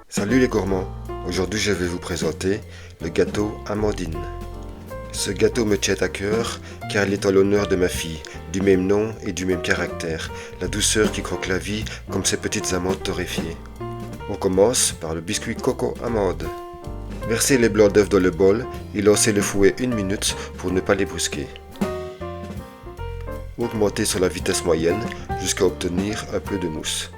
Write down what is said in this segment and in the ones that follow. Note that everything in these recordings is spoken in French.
Salut les gourmands, aujourd'hui je vais vous présenter le gâteau Amandine. Ce gâteau me tient à cœur car il est en l'honneur de ma fille, du même nom et du même caractère, la douceur qui croque la vie comme ces petites amandes torréfiées. On commence par le biscuit coco amande. Versez les blancs d'œufs dans le bol et lancez le fouet 1 minute pour ne pas les brusquer. Augmentez sur la vitesse moyenne jusqu'à obtenir un peu de mousse.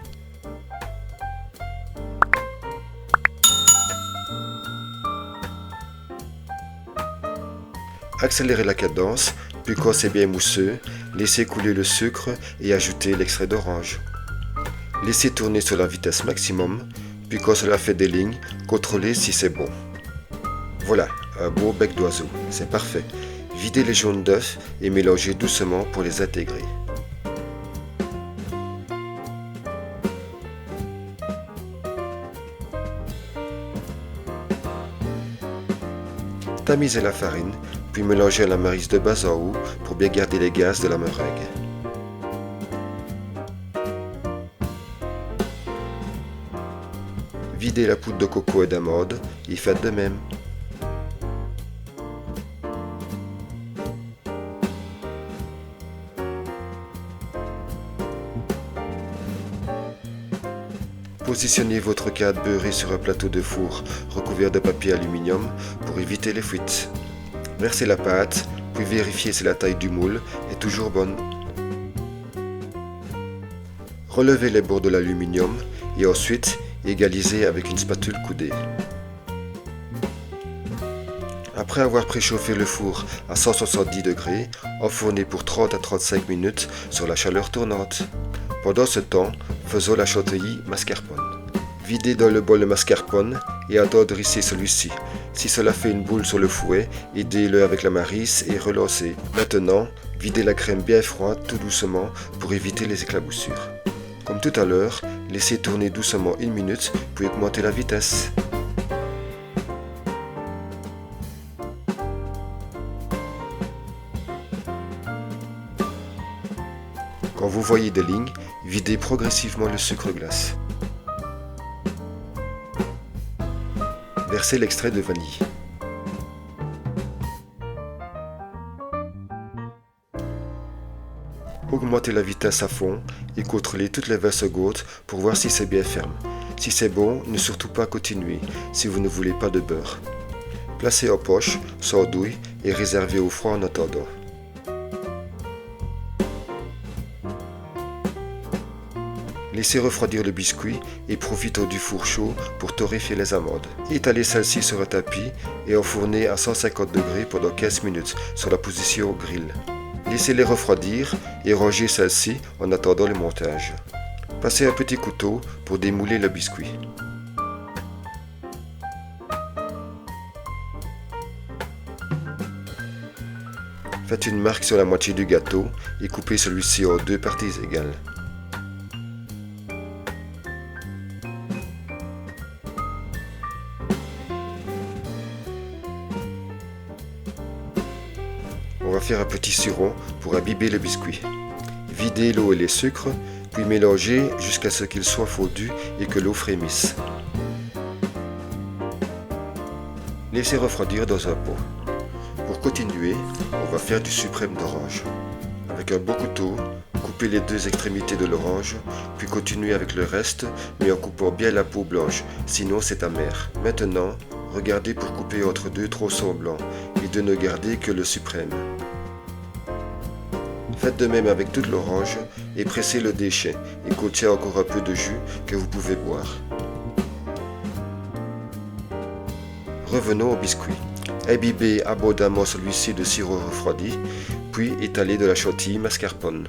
Accélérez la cadence, puis quand c'est bien mousseux, laissez couler le sucre et ajoutez l'extrait d'orange. Laissez tourner sur la vitesse maximum, puis quand cela fait des lignes, contrôlez si c'est bon. Voilà, un beau bec d'oiseau, c'est parfait. Videz les jaunes d'œufs et mélangez doucement pour les intégrer. Tamisez la farine, puis mélangez à la maryse de bas en haut pour bien garder les gaz de la meringue. Videz la poudre de coco et d'amande et faites de même. Positionnez votre cadre beurré sur un plateau de four recouvert de papier aluminium pour éviter les fuites. Versez la pâte, puis vérifiez si la taille du moule est toujours bonne. Relevez les bords de l'aluminium et ensuite égalisez avec une spatule coudée. Après avoir préchauffé le four à 170 degrés, enfournez pour 30 à 35 minutes sur la chaleur tournante. Pendant ce temps, faisons la chantilly mascarpone. Videz dans le bol le mascarpone et attendrissez celui-ci. Si cela fait une boule sur le fouet, aidez-le avec la maryse et relancez. Maintenant, videz la crème bien froide tout doucement pour éviter les éclaboussures. Comme tout à l'heure, laissez tourner doucement 1 minute puis augmenter la vitesse. Quand vous voyez des lignes, videz progressivement le sucre glace. Versez l'extrait de vanille. Augmentez la vitesse à fond et contrôlez toutes les 20 secondes pour voir si c'est bien ferme. Si c'est bon, ne surtout pas continuer si vous ne voulez pas de beurre. Placez en poche, sans douille et réservez au froid en attendant. Laissez refroidir le biscuit et profitez du four chaud pour torréfier les amandes. Étalez celle-ci sur un tapis et enfournez à 150 degrés pendant 15 minutes sur la position grill. Laissez-les refroidir et rangez celle-ci en attendant le montage. Passez un petit couteau pour démouler le biscuit. Faites une marque sur la moitié du gâteau et coupez celui-ci en 2 parties égales. On va faire un petit sirop pour imbiber le biscuit. Videz l'eau et les sucres, puis mélangez jusqu'à ce qu'ils soient fondus et que l'eau frémisse. Laissez refroidir dans un pot. Pour continuer, on va faire du suprême d'orange. Avec un beau couteau, coupez les 2 extrémités de l'orange, puis continuez avec le reste, mais en coupant bien la peau blanche, sinon c'est amer. Maintenant, regardez pour couper entre 2 tronçons blancs et de ne garder que le suprême. Faites de même avec toute l'orange et pressez le déchet. Il contient encore un peu de jus que vous pouvez boire. Revenons au biscuit. Imbibez abondamment celui-ci de sirop refroidi, puis étalez de la chantilly mascarpone.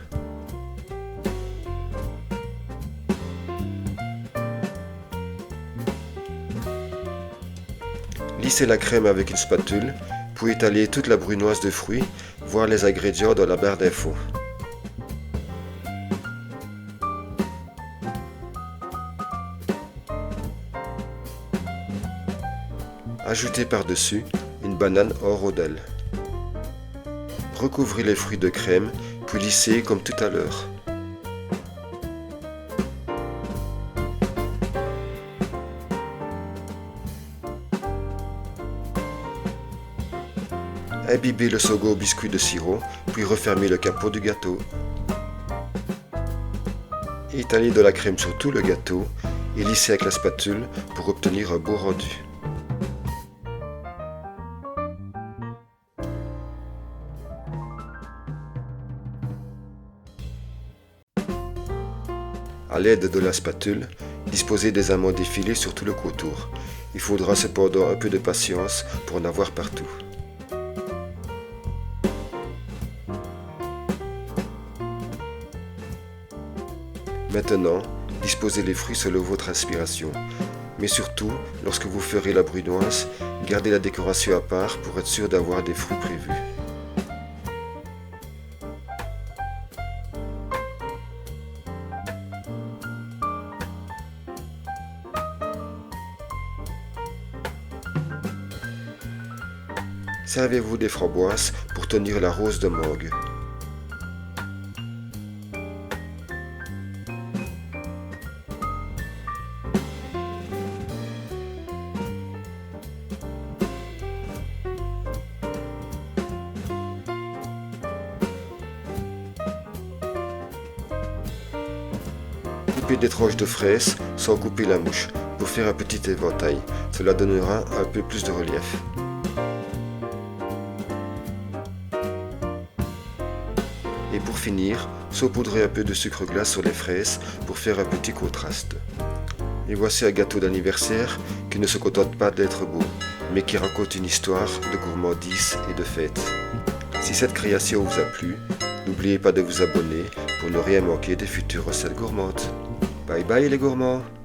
Lissez la crème avec une spatule, puis étaler toute la brunoise de fruits, voir les ingrédients dans la barre d'infos. Ajoutez par-dessus une banane en rondelles. Recouvrez les fruits de crème, puis lissez comme tout à l'heure. Imbibez le sogo au biscuit de sirop, puis refermez le capot du gâteau. Étalez de la crème sur tout le gâteau et lissez avec la spatule pour obtenir un beau rendu. A l'aide de la spatule, disposez des amandes effilées sur tout le contour. Il faudra cependant un peu de patience pour en avoir partout. Maintenant, disposez les fruits selon votre inspiration. Mais surtout, lorsque vous ferez la brunoise, gardez la décoration à part pour être sûr d'avoir des fruits prévus. Servez-vous des framboises pour tenir la rose de mangue. Coupez des tranches de fraises sans couper la mouche pour faire un petit éventail. Cela donnera un peu plus de relief. Et pour finir, saupoudrez un peu de sucre glace sur les fraises pour faire un petit contraste. Et voici un gâteau d'anniversaire qui ne se contente pas d'être beau, mais qui raconte une histoire de gourmandise et de fête. Si cette création vous a plu, n'oubliez pas de vous abonner pour ne rien manquer des futures recettes gourmandes. Bye bye les gourmands!